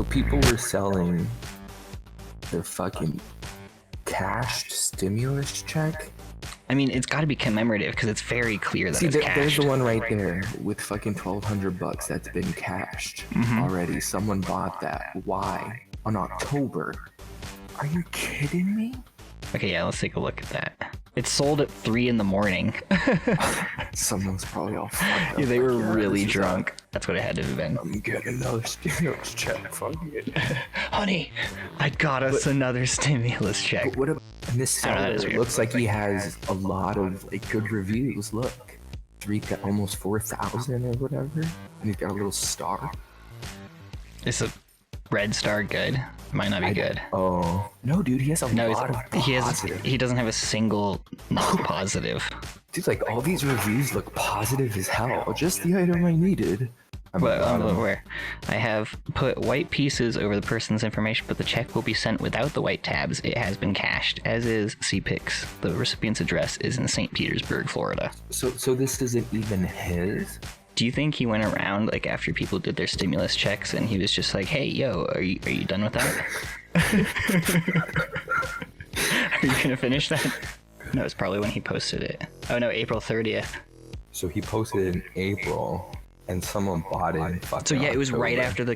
So people were selling their fucking cashed stimulus check. I mean, it's got to be commemorative because it's very clear that See, it's cashed. there's the one right there with fucking $1,200 that's been cashed already. Someone bought that. Why? On October? Are you kidding me? Okay, yeah, let's take a look at that. It sold at 3 in the morning. Someone's probably all fucked up. Yeah, they were really this is drunk. That's what it had to have been. I'm getting another stimulus check. Fuck it. Honey, I got us another stimulus check. But what about this seller? It looks like he has a lot of like good reviews. Look, almost 4,000 or whatever, and he's got a little star. Is a red star good? Might not be good. Oh no, dude, he has a lot of positive. He doesn't have a single not positive. Dude, like all these reviews look positive as hell. Just the item I needed. Where I have put white pieces over the person's information, but the check will be sent without the white tabs. It has been cashed, as is CPIX. The recipient's address is in St. Petersburg, Florida. So this isn't even his? Do you think he went around like after people did their stimulus checks and he was just like, "Hey, yo, are you done with that? Are you gonna finish that?" No, it's probably when he posted it. Oh no, April 30th. So he posted it in April, and someone bought it in fucking So yeah, it was October. right after the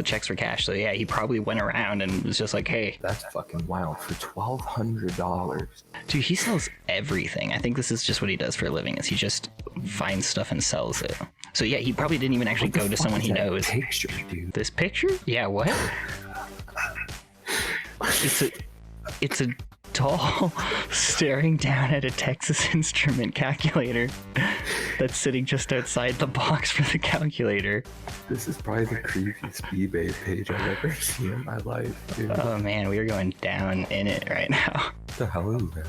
checks were cashed. So yeah, he probably went around and was just like, "Hey." That's fucking wild for $1,200. Dude, he sells everything. I think this is just what he does for a living, is he just finds stuff and sells it. So yeah, he probably didn't even actually go to someone he knows. Picture, dude. This picture? Yeah, what? It's a doll staring down at a Texas Instrument calculator that's sitting just outside the box for the calculator. This is probably the creepiest eBay page I've ever seen in my life, dude. Oh man, we are going down in it right now. What the hell is that?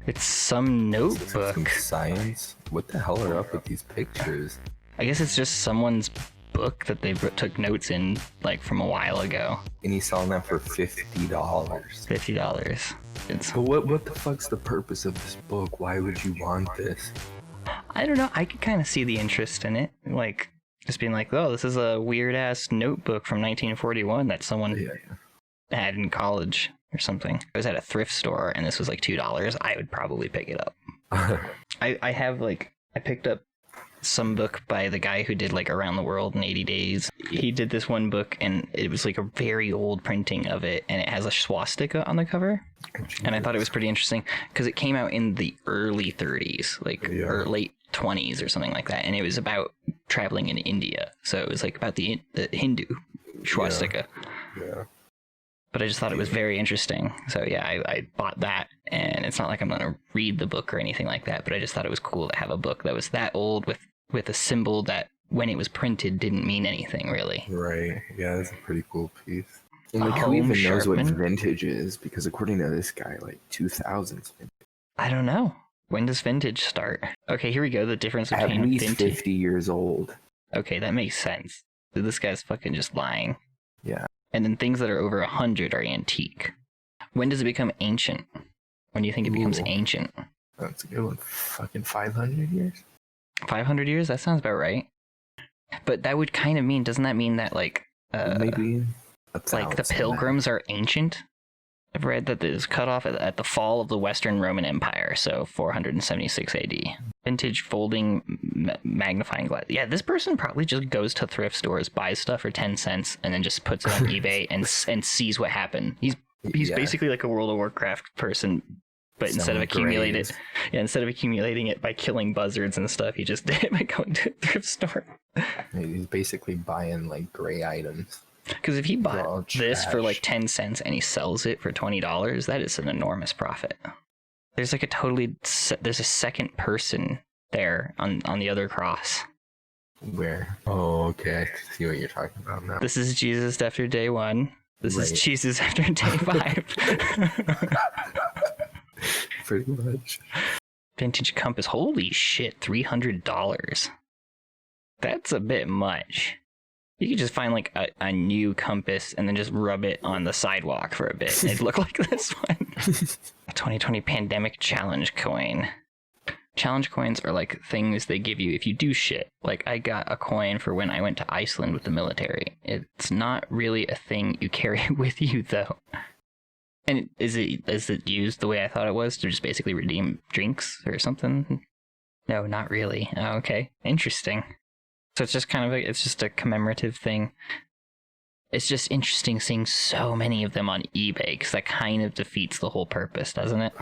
It's some notebook. Some science? What the hell are up with these pictures? I guess it's just someone's book that they took notes in like from a while ago. And he's selling that for $50. $50. But what the fuck's the purpose of this book? Why would you want this? I don't know. I could kind of see the interest in it. Like, just being like, oh, this is a weird-ass notebook from 1941 that someone had in college or something. I was at a thrift store, and this was like $2. I would probably pick it up. I picked up some book by the guy who did like Around the World in 80 Days. He did this one book, and it was like a very old printing of it, and it has a swastika on the cover. And I thought it was pretty interesting because it came out in the early 30s, or late 20s or something like that, and it was about traveling in India. So it was like about the Hindu swastika. Yeah. But I just thought it was very interesting. So yeah, I bought that, and it's not like I'm gonna read the book or anything like that, but I just thought it was cool to have a book that was that old with a symbol that when it was printed didn't mean anything really. Right. Yeah, that's a pretty cool piece. And like, who even knows what vintage is? Because according to this guy, like 2000s vintage. I don't know. When does vintage start? Okay, here we go. The difference between at least vintage. 50 years old. Okay, that makes sense. So this guy's fucking just lying. Yeah. And then things that are over 100 are antique. When does it become ancient? When do you think it becomes ancient? That's a good one. Fucking 500 years? 500 years? That sounds about right. But that would kind of mean, doesn't that mean that like maybe like the Pilgrims are ancient? I've read that it was cut off at the fall of the Western Roman Empire, so 476 AD. Vintage folding magnifying glass. Yeah, this person probably just goes to thrift stores, buys stuff for 10 cents, and then just puts it on eBay and sees what happened. He's basically like a World of Warcraft person, but instead of accumulating it by killing buzzards and stuff, he just did it by going to a thrift store. He's basically buying like gray items. Because if he bought this for like 10 cents and he sells it for $20, that is an enormous profit. There's like there's a second person there on the other cross. Where? Oh, okay. I see what you're talking about now. This is Jesus after day 1. This is Jesus after day 5. Pretty much. Vintage compass. Holy shit, $300. That's a bit much. You could just find like a new compass and then just rub it on the sidewalk for a bit. It'd look like this one. 2020 pandemic challenge coin. Challenge coins are like things they give you if you do shit. Like, I got a coin for when I went to Iceland with the military. It's not really a thing you carry with you, though. And is it used the way I thought it was, to just basically redeem drinks or something? No, not really. Oh, okay. Interesting. So it's just kind of it's just a commemorative thing. It's just interesting seeing so many of them on eBay, because that kind of defeats the whole purpose, doesn't it?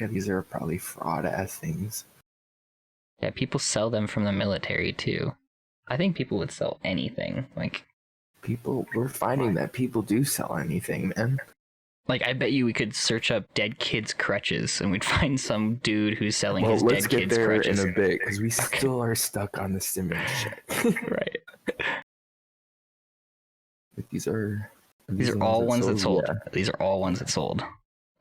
Yeah, these are probably fraud-ass things. Yeah, people sell them from the military, too. I think people would sell anything. Like, We're finding that people do sell anything, man. Like, I bet you we could search up dead kids' crutches, and we'd find some dude who's selling his dead kids' crutches. Let's get there in a bit, because we still are stuck on the stimulus check. Right. These are all ones that sold. Yeah. These are all ones that sold.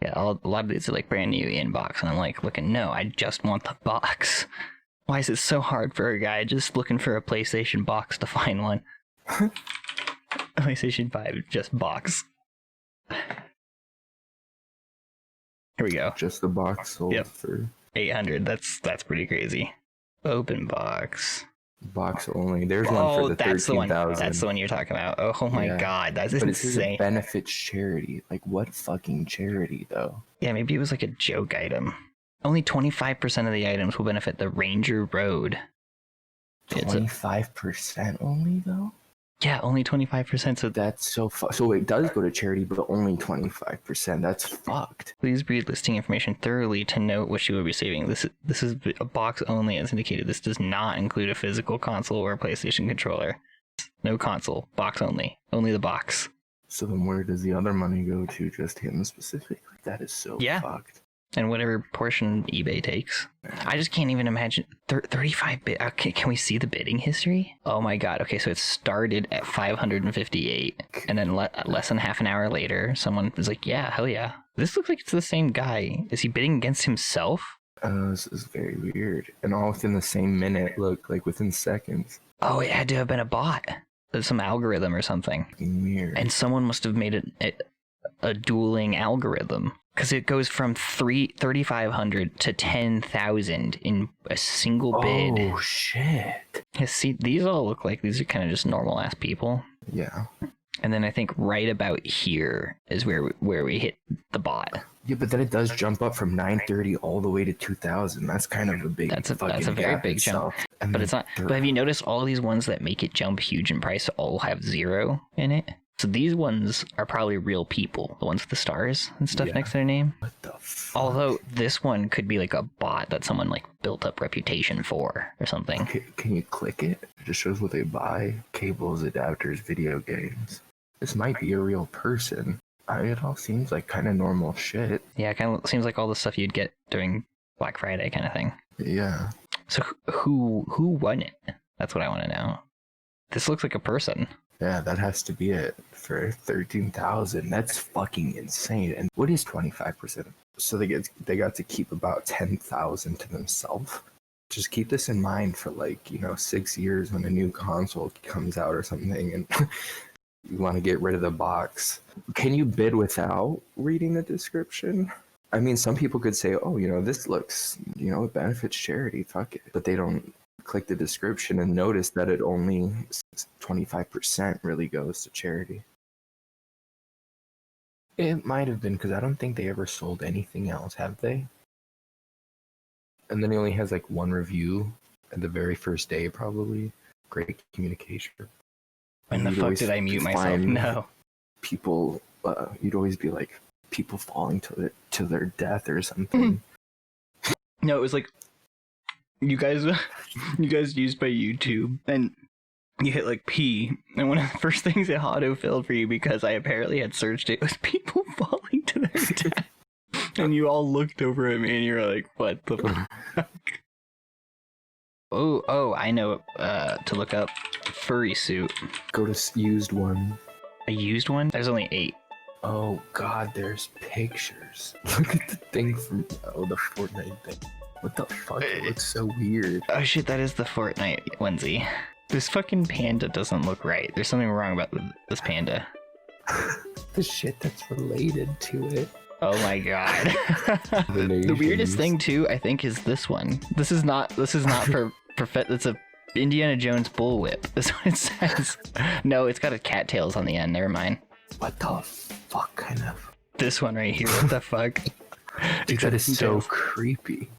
Yeah, a lot of these are like brand new in box, and I'm like looking. No, I just want the box. Why is it so hard for a guy just looking for a PlayStation box to find one? PlayStation 5, just box. Here we go. Just the box sold for 800. That's pretty crazy. Open box. Box only. There's one for the 13,000. That's the one you're talking about. Oh my god, that's insane. But it benefits charity. Like, what fucking charity, though? Yeah, maybe it was like a joke item. Only 25% of the items will benefit the Ranger Road. 25% only, though? Yeah, only 25%. So that's so it does go to charity, but only 25%. That's fucked. Please read listing information thoroughly to note what you will be receiving. This is a box only, as indicated. This does not include a physical console or a PlayStation controller. No console, box only. Only the box. So then where does the other money go to? Just him specifically? That is so fucked. And whatever portion eBay takes. I just can't even imagine. 35 bit. Can we see the bidding history? Oh my god. Okay, so it started at 558. And then less than half an hour later, someone was like, yeah, hell yeah. This looks like it's the same guy. Is he bidding against himself? This is very weird. And all within the same minute, look, like within seconds. Oh, it had to have been a bot. Some algorithm or something. Weird. And someone must have made a dueling algorithm. Because it goes from 3,500 to 10,000 in a single bid. Oh, shit. Yeah, see, these all look like these are kind of just normal ass people. Yeah. And then I think right about here is where we hit the bot. Yeah, but then it does jump up from 930 all the way to 2,000. That's kind of a big. That's a very big jump. But it's not. But have you noticed all these ones that make it jump huge in price all have 0 in it? So these ones are probably real people, the ones with the stars and stuff next to their name. What the fuck? Although this one could be like a bot that someone like built up reputation for or something. Can you click it? It just shows what they buy. Cables, adapters, video games. This might be a real person. It all seems like kind of normal shit. Yeah, it kind of seems like all the stuff you'd get during Black Friday kind of thing. Yeah. So who won it? That's what I want to know. This looks like a person. Yeah, that has to be it for 13,000. That's fucking insane. And what is 25%? So they got to keep about 10,000 to themselves. Just keep this in mind for 6 years when a new console comes out or something, and you want to get rid of the box. Can you bid without reading the description? I mean, some people could say, oh, this looks, it benefits charity. Fuck it. But they don't click the description and notice that it only 25% really goes to charity. It might have been, because I don't think they ever sold anything else, have they? And then he only has one review at the very first day, probably. Great communication. When the fuck did I mute myself? No. People, you'd always be like, people falling to their death or something. No, it was like, you guys used my YouTube, and you hit P, and one of the first things it auto-filled for you, because I apparently had searched it, was people falling to their death. And you all looked over at me and you were like, what the fuck? Oh, I know to look up furry suit. Go to used one. A used one? There's only 8. Oh god, there's pictures. Look at the thing from the Fortnite thing. What the fuck? It looks so weird. Oh shit, that is the Fortnite onesie. This fucking panda doesn't look right. There's something wrong about this panda. The shit that's related to it. Oh my god. The The weirdest nations. thing too, I think, is this one. This is not for it's a Indiana Jones bullwhip. That's what it says. No, it's got a cattails on the end. Never mind. What the fuck kind of? This one right here. What the fuck? Dude, that is so Tails. creepy.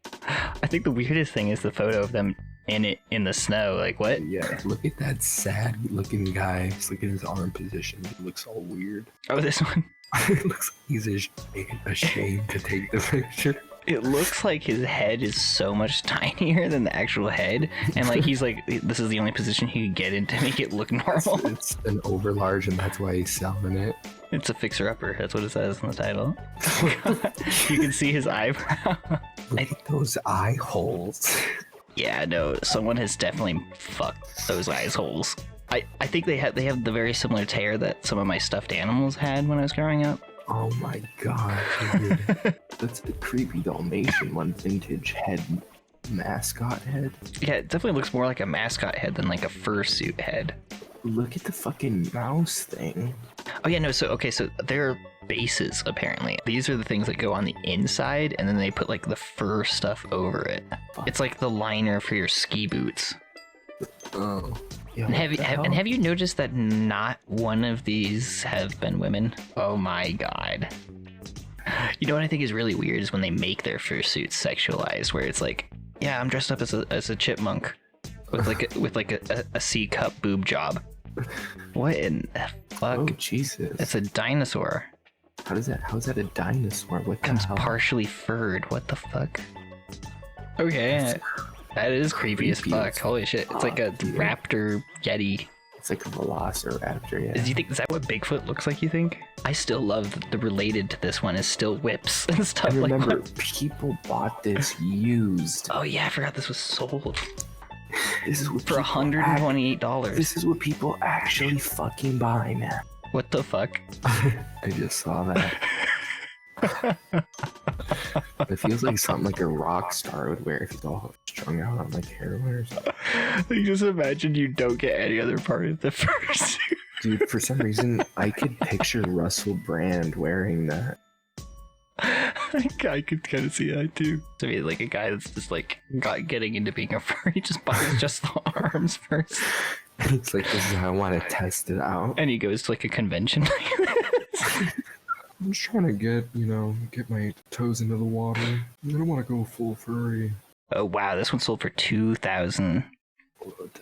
I think the weirdest thing is the photo of them in the snow. Like what? Yeah, look at that sad looking guy. Just look at his arm position. He looks all weird. Oh, this one. It looks like he's ashamed to take the picture. It looks like his head is so much tinier than the actual head, and like he's like, this is the only position he could get in to make it look normal. It's an overlarge, and that's why he's selling it. It's a fixer-upper. That's what it says in the title. You can see his eyebrow. Look at those eye holes. Yeah, no, someone has definitely fucked those eyes holes. I think they have the very similar tear that some of my stuffed animals had when I was growing up. Oh my god, dude. That's the creepy Dalmatian one, vintage head, mascot head. Yeah, it definitely looks more like a mascot head than like a fursuit head. Look at the fucking mouse thing. Oh yeah, no, so there are bases apparently. These are the things that go on the inside, and then they put like the fur stuff over it. Fuck. It's like the liner for your ski boots. Oh. Yeah, And what the hell? have you noticed that not one of these have been women? Oh my god. You know what I think is really weird is when they make their fursuits sexualized, where it's like, yeah, I'm dressed up as a chipmunk with like a C cup boob job. What in the fuck? Oh Jesus! It's a dinosaur. How is that a dinosaur? What the Comes hell? partially furred. What the fuck? Okay, that is creepy as creepy fuck. as Holy shit! It's like a fuck, dude. raptor yeti. It's like a velociraptor. Yeah. Do you think is that what Bigfoot looks like? You think? I still love the related to this one is still whips and stuff And like remember, that. people bought this used. Oh yeah, I forgot this was sold This is what for people $128. This is what people actually fucking buy, man. What the fuck? I just saw that. It feels like something like a rock star would wear if he's all strung out on like heroin or something. Like, just imagine you don't get any other part of the fursuit. Dude, for some reason, I could picture Russell Brand wearing that. I could kind of see that too. To be like a guy that's just like getting into being a furry, just buys just the arms first, It's like, this is how I want to test it out. and he goes to like a convention. I'm just trying to get my toes into the water. I don't want to go full furry. Oh wow, this one sold for $2,000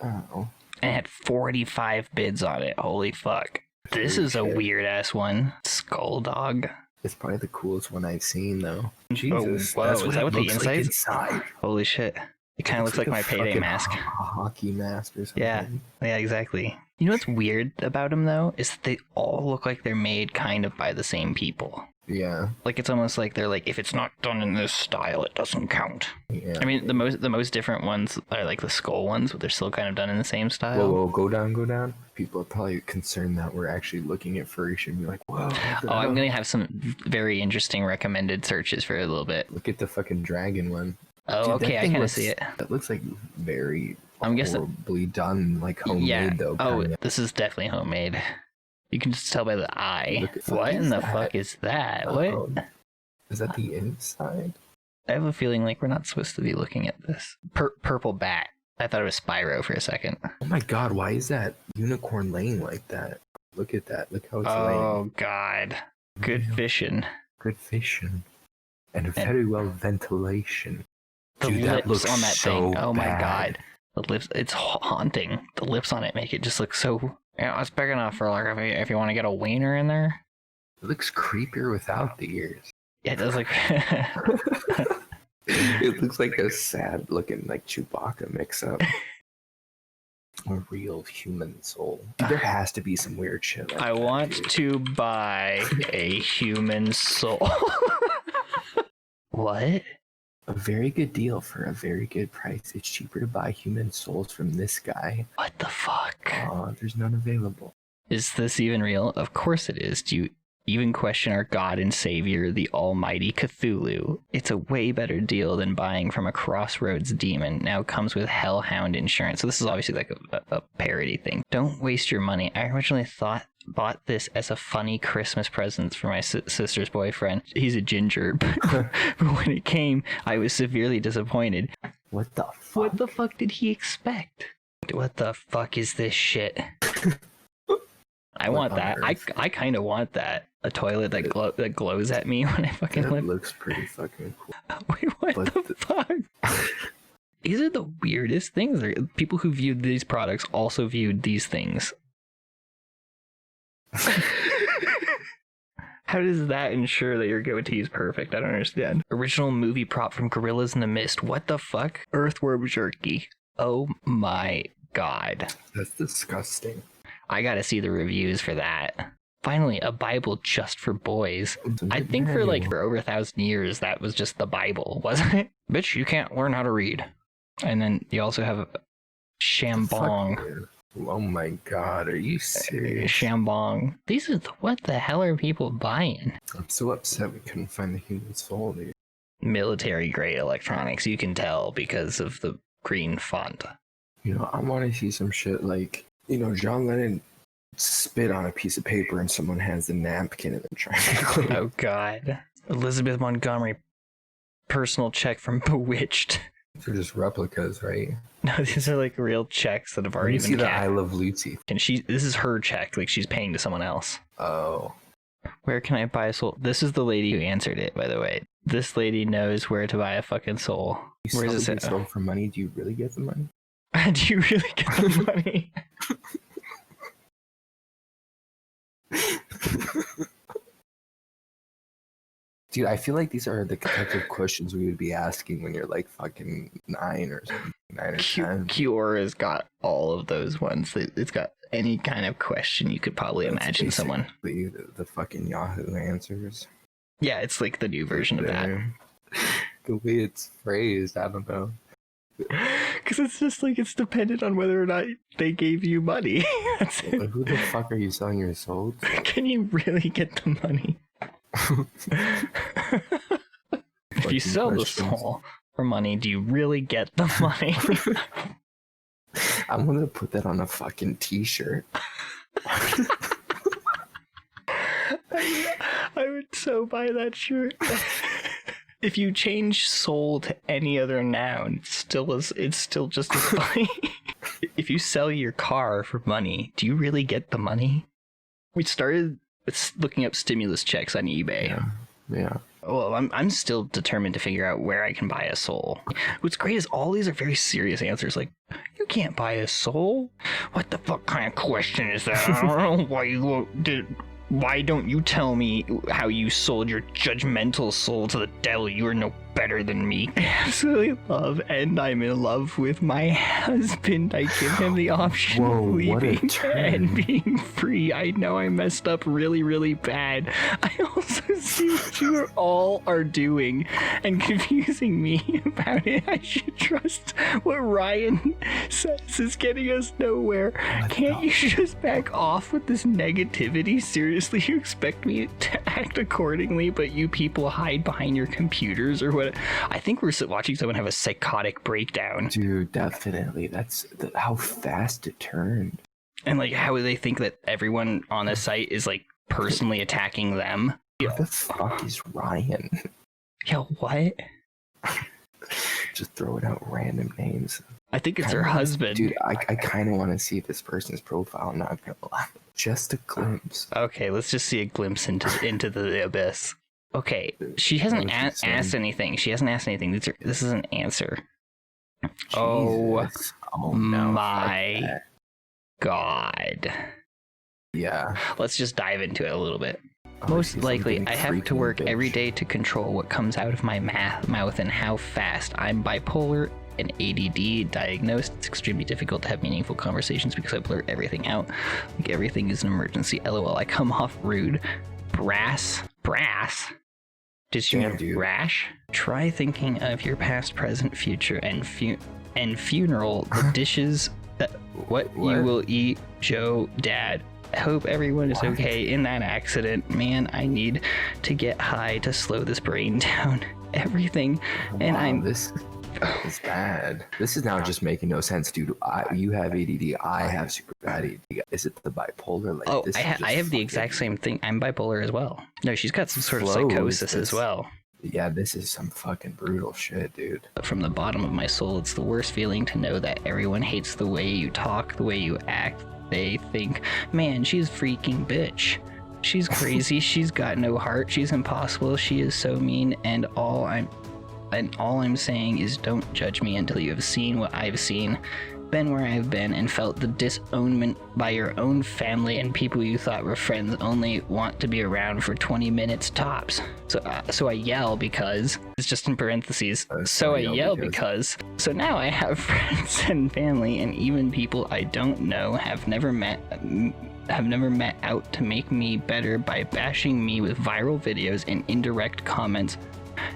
Oh. and had 45 bids on it. Holy fuck! This is a weird ass one. Skull dog. It's probably the coolest one I've seen, though. Jesus, whoa, that's is what that it what the looks like inside is? inside? Holy shit! It kind of looks like my a payday fucking mask. hockey mask or something. Yeah. Yeah, exactly. You know what's weird about them though is that they all look like they're made kind of by the same people. Yeah. Like it's almost like they're like, if it's not done in this style, it doesn't count. Yeah. I mean, the most different ones are like the skull ones, but they're still kind of done in the same style. Whoa, go down. People are probably concerned that we're actually looking at furry shit and be like, whoa. what the Oh, I'm hell? gonna have some very interesting recommended searches for a little bit. Look at the fucking dragon one. Oh, Dude, okay, that I thing kind of looks- see it. That looks like very I'm guessing- horribly done, like homemade Yeah. though. Oh, kinda. this is definitely homemade. You can just tell by the eye. Look at- What in is the that? fuck is that? What? Oh, is that the inside? I have a feeling like we're not supposed to be looking at this. Purple bat. I thought it was Spyro for a second. Oh my god, why is that unicorn laying like that? Look at that. Look how it's laying. Oh god. Good fishing. Good fishing. And very well ventilation. The Dude, that lips looks on that so thing. Oh my bad. god. The lips, it's haunting. The lips on it make it just look so... Yeah, it's big enough for like if you want to get a wiener in there. It looks creepier without the ears. Yeah, it does look... It looks like a sad looking like Chewbacca mix up. A real human soul. Dude, there has to be some weird shit like I that, want dude. to buy a human soul. What? A very good deal for a very good price. It's cheaper to buy human souls from this guy. What the fuck? There's none available. Is this even real? Of course it is. Do you even question our God and Savior, the almighty Cthulhu? It's a way better deal than buying from a Crossroads demon. Now comes with Hellhound insurance. So this is obviously like a parody thing. Don't waste your money. I originally thought bought this as a funny Christmas present for my sister's boyfriend. He's a ginger, but when it came, I was severely disappointed. What the fuck? What the fuck did he expect? What the fuck is this shit? I want that. I kind of want that. A toilet that glows at me when I fucking That live. looks pretty fucking cool. Wait, what the fuck? These are the weirdest things. People who viewed these products also viewed these things. How does that ensure that your goatee is perfect? I don't understand. Original movie prop from Gorillas in the Mist. What the fuck? Earthworm jerky. Oh my god. That's disgusting. I gotta see the reviews for that. Finally, a Bible just for boys. I think for over 1,000 years, that was just the Bible, wasn't it? Bitch, you can't learn how to read. And then you also have Shambong. Oh my god, are you serious? Shambong. What the hell are people buying? I'm so upset we couldn't find the human soul, dude. Military grade electronics, you can tell because of the green font. You know, I want to see some shit like, you know, John Lennon spit on a piece of paper and someone has a napkin and they're trying to clean. Oh god. Elizabeth Montgomery personal check from Bewitched. They're just replicas, right? No, these are like real checks that have already been see the I Love Lucy. And this is her check, like she's paying to someone else. Oh. Where can I buy a soul? This is the lady who answered it, by the way. This lady knows where to buy a fucking soul. You Where does sell it soul for money? Do you really get the money? Do you really get the money? Dude, I feel like these are the type of questions we would be asking when you're like fucking 9 or something, 9 or 10. Quora's got all of those ones. It's got any kind of question you could probably imagine someone. The fucking Yahoo answers. Yeah, it's like the new version of that. The way it's phrased, I don't know. Because it's just like it's dependent on whether or not they gave you money. That's it. Who the fuck are you selling your soul to? Can you really get the money? If you sell the soul for money, do you really get the money? I'm gonna put that on a fucking t-shirt. I would so buy that shirt. If you change soul to any other noun, it's still just as funny. If you sell your car for money, do you really get the money? We started with looking up stimulus checks on eBay. Yeah. Well, I'm still determined to figure out where I can buy a soul. What's great is all these are very serious answers. Like, you can't buy a soul? What the fuck kind of question is that? I don't know why don't you tell me how you sold your judgmental soul to the devil? You are no better than me. I absolutely love, and I'm in love with my husband. I give him the option of leaving and being free. I know I messed up really, really bad. I also see what you all are doing and confusing me about it. I should trust what Ryan says is getting us nowhere. Can't you just back off with this negativity? Seriously, you expect me to act accordingly, but you people hide behind your computers or what? I think we're watching someone have a psychotic breakdown. Dude, definitely. That's how fast it turned. And like how they think that everyone on the site is like personally attacking them. Who the fuck is Ryan? Yo, what? Just throwing out random names. I think it's her husband. Dude, I kind of want to see this person's profile, not gonna lie. Just a glimpse. Okay, let's just see a glimpse into the abyss. Okay, she hasn't asked anything. She hasn't asked anything. This is an answer. Jesus. Oh no, my god. Yeah. Let's just dive into it a little bit. Most likely, I have to work every day to control what comes out of my mouth and how fast. I'm bipolar and ADD diagnosed. It's extremely difficult to have meaningful conversations because I blurt everything out. Like everything is an emergency. LOL, I come off rude. Brass? Did she mean rash? Try thinking of your past, present, future, and funeral. The dishes that what you will eat, Joe, Dad. Hope everyone is okay in that accident. Man, I need to get high to slow this brain down. Everything. And It's bad. This is now just making no sense, dude. You have ADD. I have super bad ADD. Is it the bipolar? Like, Oh, this I have the exact same thing. I'm bipolar as well. No, she's got some sort of psychosis as well. Yeah, this is some fucking brutal shit, dude. From the bottom of my soul, it's the worst feeling to know that everyone hates the way you talk, the way you act. They think, man, she's a freaking bitch. She's crazy. She's got no heart. She's impossible. She is so mean. And all I'm saying is don't judge me until you have seen what I've seen, been where I've been, and felt the disownment by your own family and people you thought were friends only want to be around for 20 minutes tops. So I yell because, it's just in parentheses, so I yell because, so now I have friends and family and even people I don't know have never met out to make me better by bashing me with viral videos and indirect comments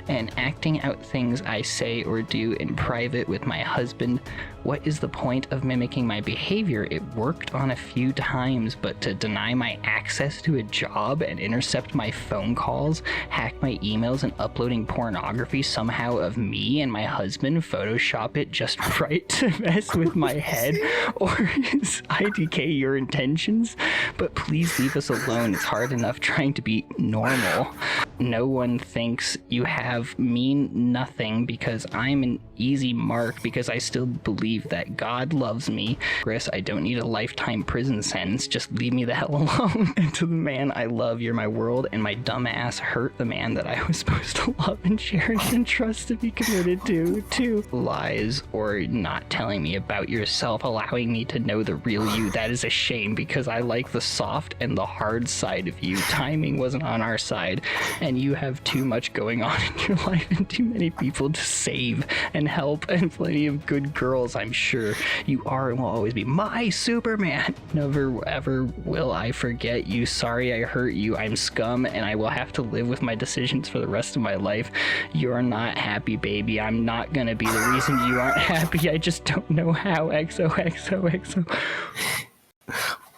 and acting out things I say or do in private with my husband. What is the point of mimicking my behavior? It worked on a few times, but to deny my access to a job and intercept my phone calls, hack my emails, and uploading pornography somehow of me and my husband, Photoshop it just right to mess with my head, or is IDK your intentions? But please leave us alone. It's hard enough trying to be normal. No one thinks you have mean nothing because I'm an easy mark because I still believe that God loves me. Chris, I don't need a lifetime prison sentence. Just leave me the hell alone. And to the man I love, you're my world, and my dumb ass hurt the man that I was supposed to love and cherish and trust to be committed to. Lies or not telling me about yourself, allowing me to know the real you. That is a shame because I like the soft and the hard side of you. Timing wasn't on our side, and you have too much going on in your life and too many people to save and help and plenty of good girls. I'm sure you are and will always be my Superman. Never ever will I forget you. Sorry I hurt you. I'm scum and I will have to live with my decisions for the rest of my life. You're not happy, baby. I'm not gonna be the reason you aren't happy. I just don't know how. XOXOXO.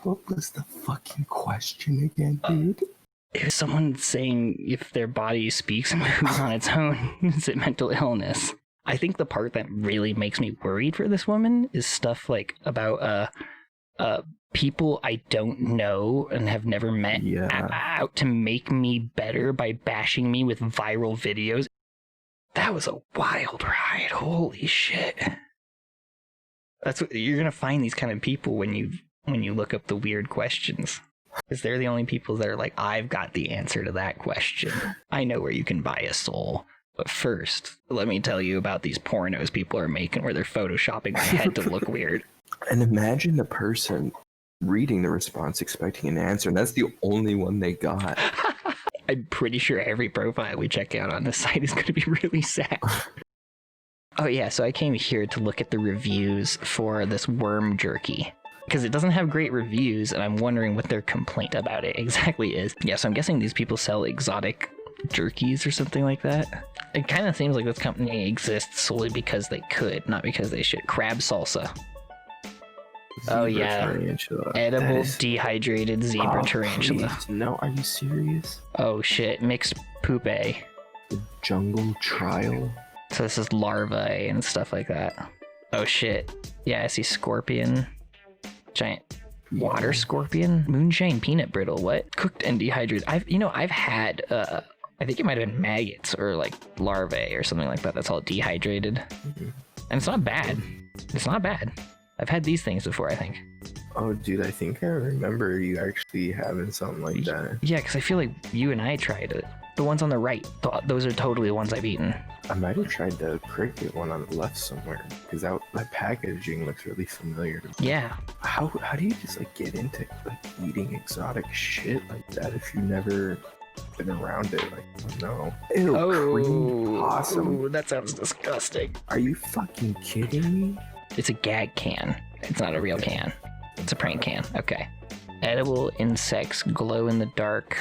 What was the fucking question again, dude? It was someone saying if their body speaks and moves on its own, is it mental illness? I think the part that really makes me worried for this woman is stuff like about people I don't know and have never met out to make me better by bashing me with viral videos. That was a wild ride. Holy shit. That's what you're gonna find, these kind of people when you look up the weird questions. Because they're the only people that are like, I've got the answer to that question. I know where you can buy a soul. But first, let me tell you about these pornos people are making where they're photoshopping my head to look weird. And imagine the person reading the response expecting an answer, and that's the only one they got. I'm pretty sure every profile we check out on this site is going to be really sad. Oh yeah, so I came here to look at the reviews for this worm jerky. Because it doesn't have great reviews, and I'm wondering what their complaint about it exactly is. Yeah, so I'm guessing these people sell exotic jerkies or something like that. It kind of seems like this company exists solely because they could, not because they should. Crab salsa. Oh yeah, tarantula. Edible dehydrated zebra tarantula. Please. No, are you serious? Oh shit, mixed poupe. The jungle trial. So this is larvae and stuff like that. Oh shit. Yeah, I see scorpion. Giant water scorpion. Moonshine peanut brittle. What? Cooked and dehydrated. I've had I think it might have been maggots or like larvae or something like that. That's all dehydrated. Mm-hmm. And it's not bad. It's not bad. I've had these things before, I think. Oh, dude, I think I remember you actually having something like that. Yeah, because I feel like you and I tried it. The ones on the right, those are totally the ones I've eaten. I might have tried the cricket one on the left somewhere, because that packaging looks really familiar to me. Yeah. How do you just like get into like eating exotic shit like that if you never been around it? Like, no. Ew, cream possum. Ooh, that sounds disgusting. Are you fucking kidding me? It's a gag can. It's not a real can. It's a prank can. Okay. Edible insects glow in the dark.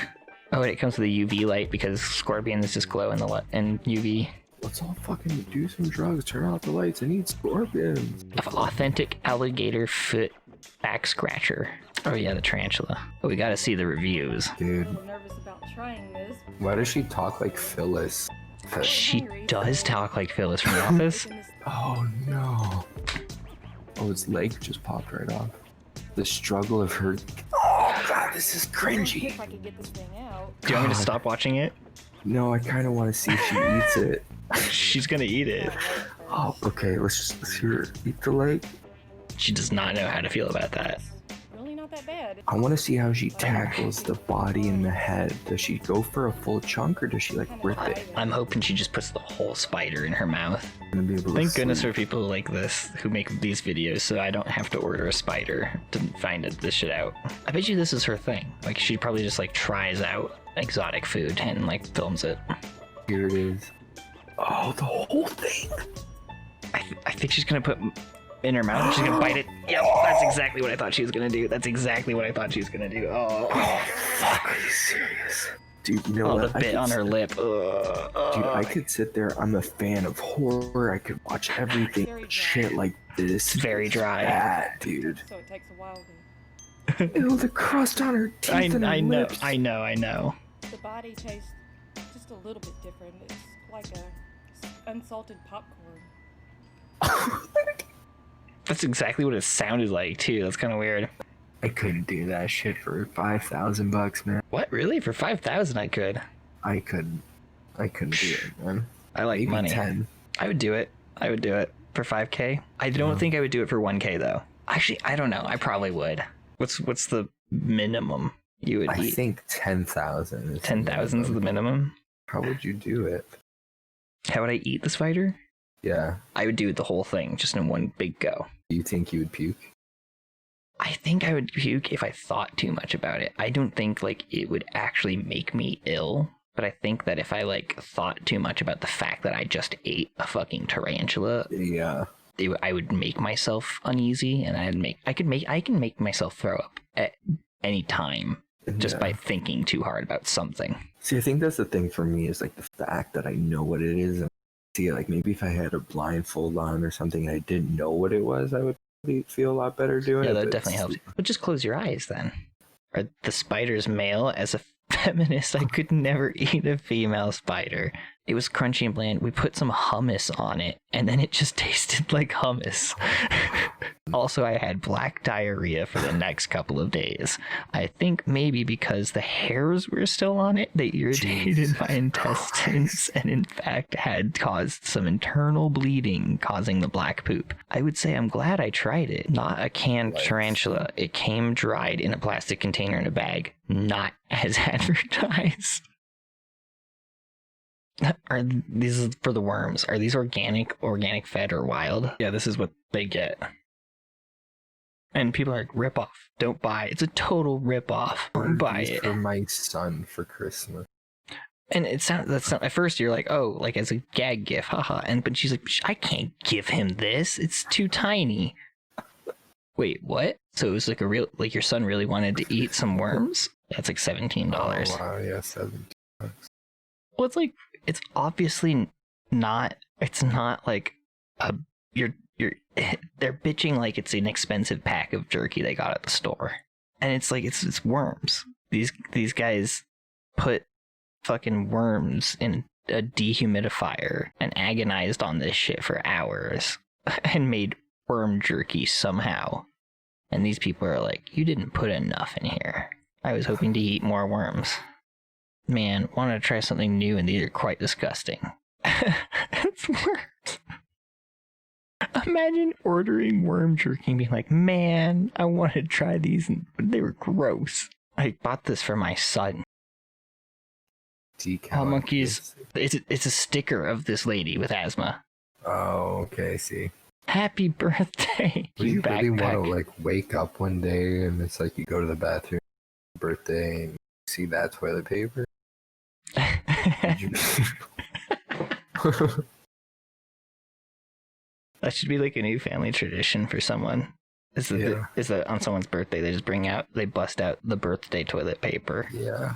Oh, and it comes with a UV light because scorpions just glow in the in UV. Let's all fucking do some drugs, turn off the lights, and eat scorpions. Authentic alligator foot back scratcher. Oh yeah, the tarantula. Oh, we gotta see the reviews. Dude. I'm nervous about trying this. Why does she talk like Phyllis? She does talk like Phyllis from The Office. Oh no. Oh, its leg just popped right off. The struggle of her. Oh god, this is cringy. If I could get this thing out. Do you want me to God. stop watching it? No, I kind of want to see if she eats it. She's gonna eat it. Oh, okay. Let's see her eat the leg. She does not know how to feel about that. It's really not that bad. I want to see how she tackles the body and the head. Does she go for a full chunk or does she like rip it? I'm hoping she just puts the whole spider in her mouth. I'm gonna be able to Thank goodness sleep. for people like this who make these videos so I don't have to order a spider to find this shit out. I bet you this is her thing. Like she probably just like tries out exotic food and like films it. Here it is. Oh, the whole thing. I think she's gonna put in her mouth. She's gonna bite it. Yep, that's exactly what I thought she was gonna do. That's exactly what I thought she was gonna do. Oh, Fuck, are you serious? Dude, you know oh, what? the bit on her lip. Dude, I could sit there. I'm a fan of horror. I could watch everything. Very But shit like this. It's very dry. Bad, dude. So it takes a while to. Ew, the crust on her teeth and her I know, lips. I know. The body tastes just a little bit different. It's like a unsalted popcorn. That's exactly what it sounded like too. That's kind of weird. I couldn't do that shit for $5,000, man. What, really? For 5,000 I could. I couldn't do it, man. I like Maybe money. 10. I would do it. For 5K. I don't think I would do it for 1K though. Actually, I don't know. I probably would. What's the minimum you would I eat? think 10,000. 10,000 is the minimum. How would you do it? How would I eat the spider? Yeah. I would do the whole thing just in one big go. Do you think you would puke? I think I would puke if I thought too much about it. I don't think like it would actually make me ill, but I think that if I like thought too much about the fact that I just ate a fucking tarantula, Yeah. I would make myself uneasy, and I can make myself throw up at any time just Yeah. by thinking too hard about something. See, I think that's the thing for me is like the fact that I know what it is. And see, like maybe if I had a blindfold on or something and I didn't know what it was, I would probably feel a lot better doing Yeah, it. that but definitely helps. But just close your eyes then. Are the spiders male? As a feminist, I could never eat a female spider. It was crunchy and bland. We put some hummus on it, and then it just tasted like hummus. Also, I had black diarrhea for the next couple of days. I think maybe because the hairs were still on it, they irritated Jesus my intestines and in fact had caused some internal bleeding, causing the black poop. I would say I'm glad I tried it. Not a canned tarantula. It came dried in a plastic container in a bag, not as advertised. Are these for the worms? Are these organic fed, or wild? Yeah, this is what they get. And people are like, rip off. Don't buy. It's a total rip off. Don't buy it. For my son for Christmas. And it sounds at first you're like, oh, like as a gag gift, haha. But she's like, I can't give him this. It's too tiny. Wait, what? So it was like your son really wanted to eat some worms? That's like $17. Oh, wow, yeah, $17. Well, it's obviously not. It's not like they're bitching like it's an expensive pack of jerky they got at the store, and it's like it's worms. These guys put fucking worms in a dehumidifier and agonized on this shit for hours and made worm jerky somehow. And these people are like, you didn't put enough in here. I was hoping to eat more worms. Man, wanted to try something new, and these are quite disgusting. It's worms. Imagine ordering worm jerky and being like, man, I want to try these, but they were gross. I bought this for my son. Decal. Monkeys. It's a sticker of this lady with asthma. Oh, okay, I see. Happy birthday, Do you really want backpack. to like wake up one day and it's like you go to the bathroom, birthday, and you see that toilet paper? Did you- That should be like a new family tradition for someone. Is that on someone's birthday they bust out the birthday toilet paper? Yeah.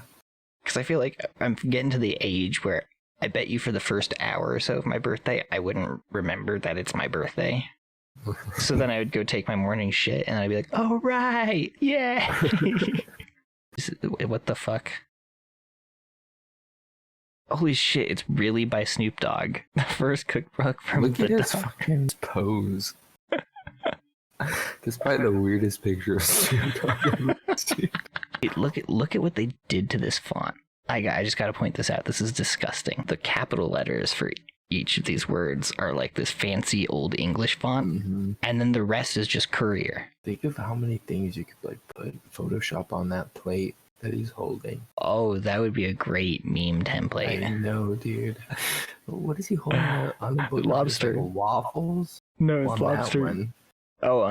Because I feel like I'm getting to the age where I bet you for the first hour or so of my birthday, I wouldn't remember that it's my birthday. So then I would go take my morning shit and I'd be like, oh, right, yeah. What the fuck? Holy shit, it's really by Snoop Dogg. The first cookbook from Look at the his dog. fucking pose. That's probably the weirdest picture of Snoop Dogg I've ever seen. Wait, look at what they did to this font. I just gotta point this out. This is disgusting. The capital letters for each of these words are like this fancy old English font, and then the rest is just Courier. Think of how many things you could like put Photoshop on that plate that he's holding. Oh, that would be a great meme template. I know, dude. What is he holding on the book? Lobster. Like waffles? No, it's On lobster. that one. Oh,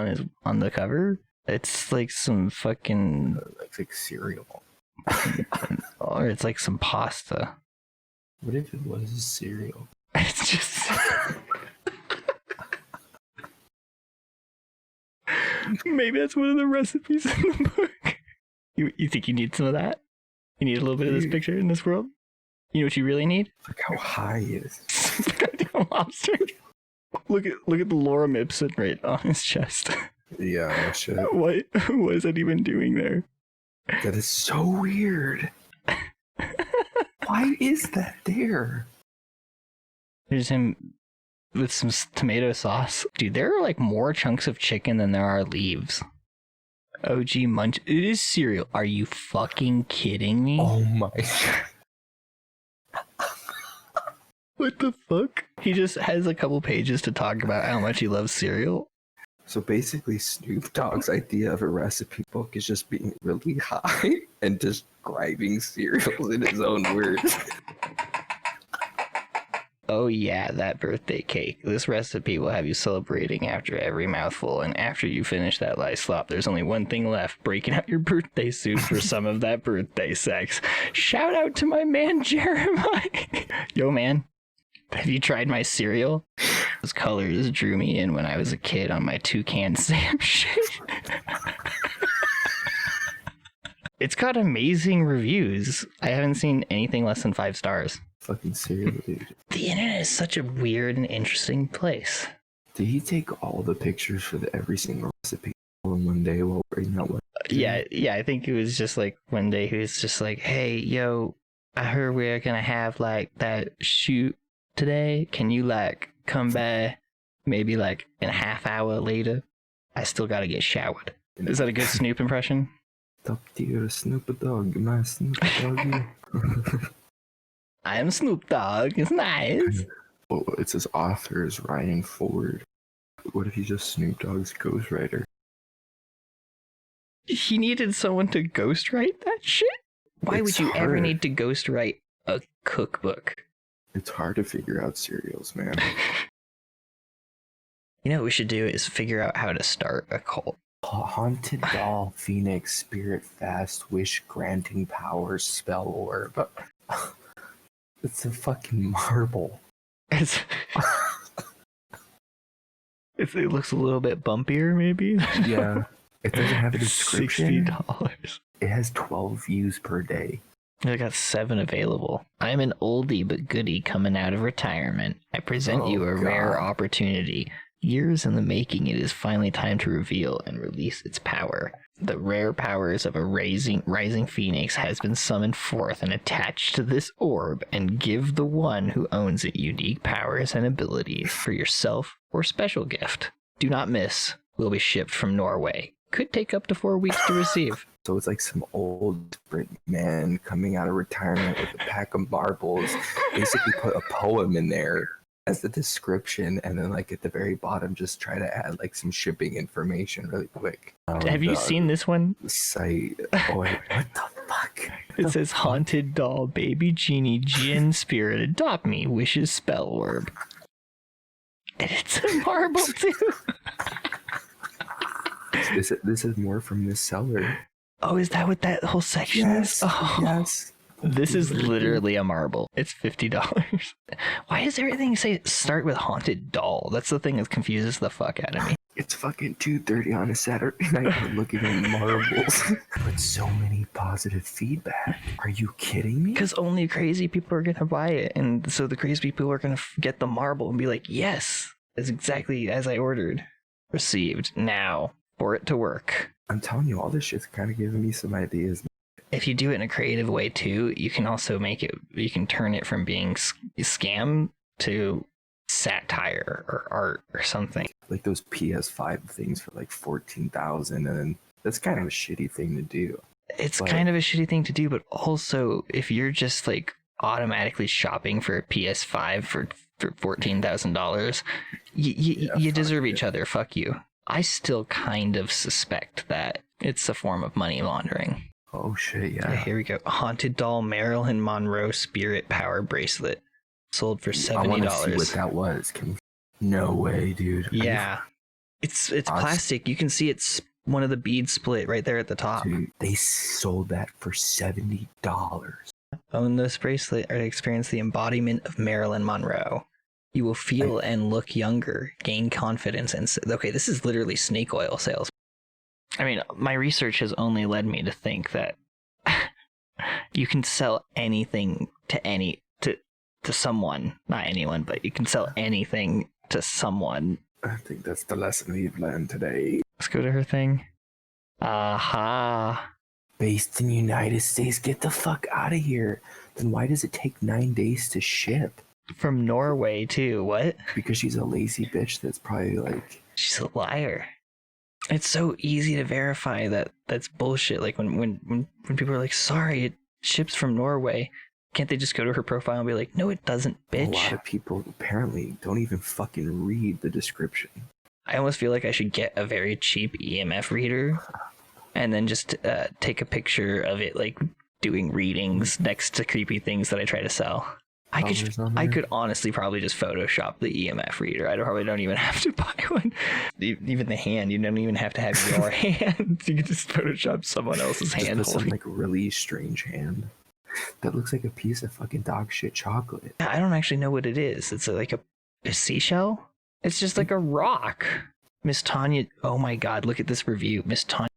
on the cover? It's like some fucking, Looks like cereal. or it's like some pasta. What if it was a cereal? It's just. Maybe that's one of the recipes in the book. You think you need some of that? You need a little bit of this picture in this world? You know what you really need? Look how high he is. Goddamn lobster. Look at the lorem ipsum right on his chest. Yeah, that shit. What is that even doing there? That is so weird. Why is that there? There's him with some tomato sauce. Dude, there are like more chunks of chicken than there are leaves. OG Munch. It is cereal. Are you fucking kidding me? Oh my. What the fuck? He just has a couple pages to talk about how much he loves cereal. So basically, Snoop Dogg's idea of a recipe book is just being really high and describing cereals in his own words. Oh yeah, that birthday cake. This recipe will have you celebrating after every mouthful, and after you finish that lice slop, there's only one thing left, breaking out your birthday suit for some of that birthday sex. Shout out to my man Jeremiah. Yo man, have you tried my cereal? Those colors drew me in when I was a kid on my Toucan Sam shit. It's got amazing reviews. I haven't seen anything less than 5 stars. Fucking cereal, dude. The internet is such a weird and interesting place. Did he take all the pictures for every single recipe in one day while writing that one? Yeah, I think it was just like one day he was just like, hey, yo, I heard we're gonna have like that shoot today. Can you like come by maybe like in a half hour later? I still gotta get showered. Is that a good Snoop impression? Top tier Snoop Dogg, my Snoop Dogg. I am Snoop Dogg. It's nice. Oh, it says author is Ryan Ford. What if he's just Snoop Dogg's ghostwriter? He needed someone to ghostwrite that shit? Why would It's you ever hard. need to ghostwrite a cookbook? It's hard to figure out cereals, man. You know what we should do is figure out how to start a cult. Haunted doll, phoenix, spirit fast, wish granting powers, spell orb. It's a fucking marble. It looks a little bit bumpier, maybe. Yeah. It doesn't have a description. $60. It has 12 views per day. I got 7 available. I'm an oldie but goodie coming out of retirement. I present you a rare God. opportunity. Years in the making, it is finally time to reveal and release its power. The rare powers of a rising phoenix has been summoned forth and attached to this orb, and give the one who owns it unique powers and abilities for yourself or special gift. Do not miss. Will be shipped from Norway. Could take up to 4 weeks to receive. So it's like some old sprint man coming out of retirement with a pack of marbles. Basically put a poem in there as the description, and then like at the very bottom just try to add like some shipping information really quick. Have you seen this one? the site? Oh wait, what the fuck? It says haunted doll, baby genie, djinn spirit, adopt me, wishes spell orb. And it's a marble too. This is more from this seller. Oh, is that what that whole section Yes, is? Oh, yes. this is literally a marble. It's $50. Why does everything say start with haunted doll? That's the thing that confuses the fuck out of me. It's fucking 2:30 on a Saturday night. We're looking at marbles. But so many positive feedback. Are you kidding me? Because only crazy people are going to buy it. And so the crazy people are going to get the marble and be like, yes, it's exactly as I ordered. Received now for it to work. I'm telling you, all this shit's kind of giving me some ideas. if you do it in a creative way too, you can also you can turn it from being scam to satire or art or something. Like those PS5 things for like 14,000, and then that's kind of a shitty thing to do. It's kind of a shitty thing to do, but also if you're just like automatically shopping for a PS5 for $14,000, you deserve each other. Fuck you. I still kind of suspect that it's a form of money laundering. Oh shit, yeah. Here we go. Haunted doll Marilyn Monroe spirit power bracelet sold for $70. I want to see what that was. No way, dude. Yeah. It's plastic. You can see it's one of the beads split right there at the top. Dude, they sold that for $70. Own this bracelet or experience the embodiment of Marilyn Monroe. You will feel and look younger, gain confidence, and okay, this is literally snake oil sales. I mean, my research has only led me to think that you can sell anything to someone, not anyone, but you can sell anything to someone. I think that's the lesson we've learned today. Let's go to her thing. Aha. Based in the United States, get the fuck out of here. Then why does it take 9 days to ship? From Norway too. What? Because she's a lazy bitch that's probably like... She's a liar. It's so easy to verify that that's bullshit. Like when people are like, sorry, it ships from Norway. Can't they just go to her profile and be like, no, it doesn't, bitch? A lot of people apparently don't even fucking read the description. I almost feel like I should get a very cheap EMF reader and then just take a picture of it, like doing readings next to creepy things that I try to sell. I could honestly probably just Photoshop the EMF reader. I probably don't even have to buy one. Even the hand, you don't even have to have your hand. You can just Photoshop someone else's hand. Just some like really strange hand that looks like a piece of fucking dog shit chocolate. I don't actually know what it is. It's like a seashell. It's just like a rock. Miss Tanya. Oh my God! Look at this review. Miss Tanya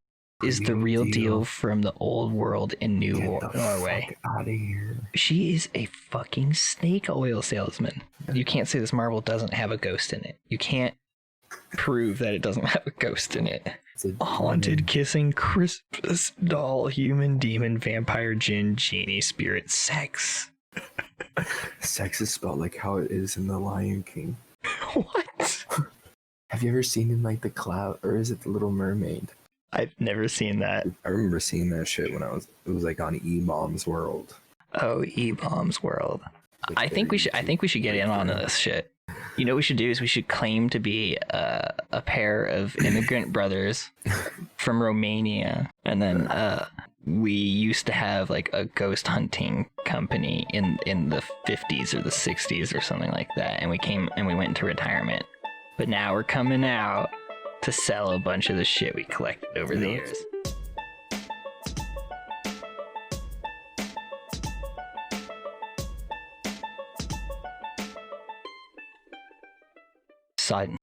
is the real deal from the old world in Norway. Fuck out of here. She is a fucking snake oil salesman. You can't say this marble doesn't have a ghost in it. You can't prove that it doesn't have a ghost in it. A haunted, kissing, Christmas doll, human, demon, vampire, djinn, genie, spirit, sex. Sex is spelled like how it is in The Lion King. What? Have you ever seen in like the cloud, or is it the Little Mermaid? I've never seen that. I remember seeing that shit when it was like on E-Mom's World. Oh, E-Bomb's World. I think we should get in on this shit. You know what we should do is we should claim to be a pair of immigrant brothers from Romania, and then we used to have like a ghost hunting company in the 50s or the 60s or something like that, and we went into retirement. But now we're coming out to sell a bunch of the shit we collected over the years. Side